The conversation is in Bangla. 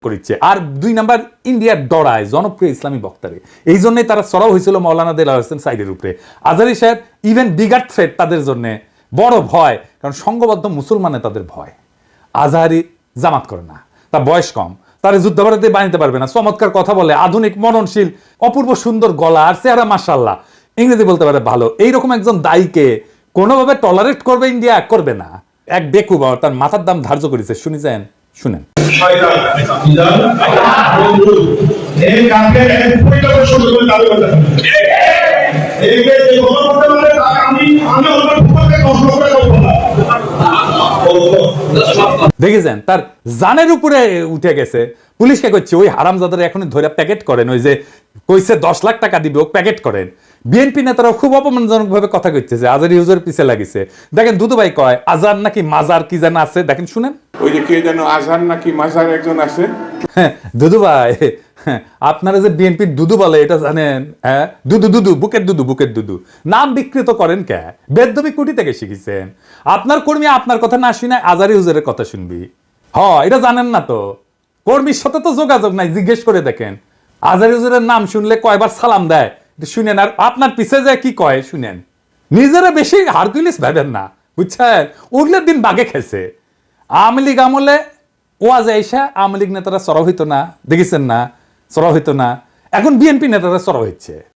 করেছে। আর 2 নাম্বার, ইন্ডিয়ার ডরায় জনপ্রিয় ইসলামী বক্তারে, এই জন্যই তারা সরাও হয়েছিল মৌলানা দেলাওয়ার হোসেন সাইদের উপরে। আজহারী সাহেব ইভেন বিগার থ্রেট তাদের জন্য বড় ভয়, কারণ সংঘবদ্ধ মুসলমানে তাদের ভয়। আজহারী জামাত করে না, তার বয়স কম, তার যুদ্ধাপরাধী বানাতে পারবে না, চমৎকার কথা বলে, আধুনিক মননশীল, অপূর্ব সুন্দর গলা আর চেহারা মাশাআল্লাহ, ইংরেজি বলতে পারে ভালো। এইরকম একজন দায়ীকে কোনোভাবে টলারেট করবে ইন্ডিয়া? করবে না। এক বেকুবা তার মাথার দাম ধার্য করেছে, শুনেছেন? শুনেন। দেখেছেন তার জানের উপরে উঠে গেছে। পুলিশকে কইছে ওই হারামজাদার এখনই ধরে প্যাকেট করেন, ওই যে কইছে 10 লাখ টাকা দিবে ও প্যাকেট করেন। বিএনপি নেতারা খুব অপমানজনক ভাবে কথা কইতেছে, আজহারী হুজুরের পিছে লাগিছে। দেখেন দুদু ভাই কয় আজহার নাকি মাজার কি যেন আছে, দেখেন শুনেন। ওই যে কে যেন আজহার নাকি মাজার একজন আছে। দুদু ভাই, আপনারা যে বিএনপির দুদু বলে এটা জানেন? হ্যাঁ, দুদু দুদু, বুকের দুদু, বুকের দুদু নাম বিকৃত করেন কে? বেদবি কুটি থেকে শিখেছেন। আপনার কর্মী আপনার কথা না শুনে আজহারী হুজুরের কথা শুনবি? এটা জানেন না তো? কর্মীর সাথে তো যোগাযোগ নাই, জিজ্ঞেস করে দেখেন। আজহারী হুজুরের নাম শুনলে কয়বার সালাম দেয় শুনেন, আর আপনার পিছে যায় কি কয় শুনেন। নিজেরা বেশি হারকুলিস ভাবেন না, বুঝছেন? উঠলের দিন বাগে খেছে। আওয়ামী লীগ আমলে ওয়াজে আইসা আওয়ামী লীগ নেতারা চড়াও হইতো না, দেখেছেন না? চড়াও হইতো না। এখন বিএনপি নেতারা চড়াও হচ্ছে।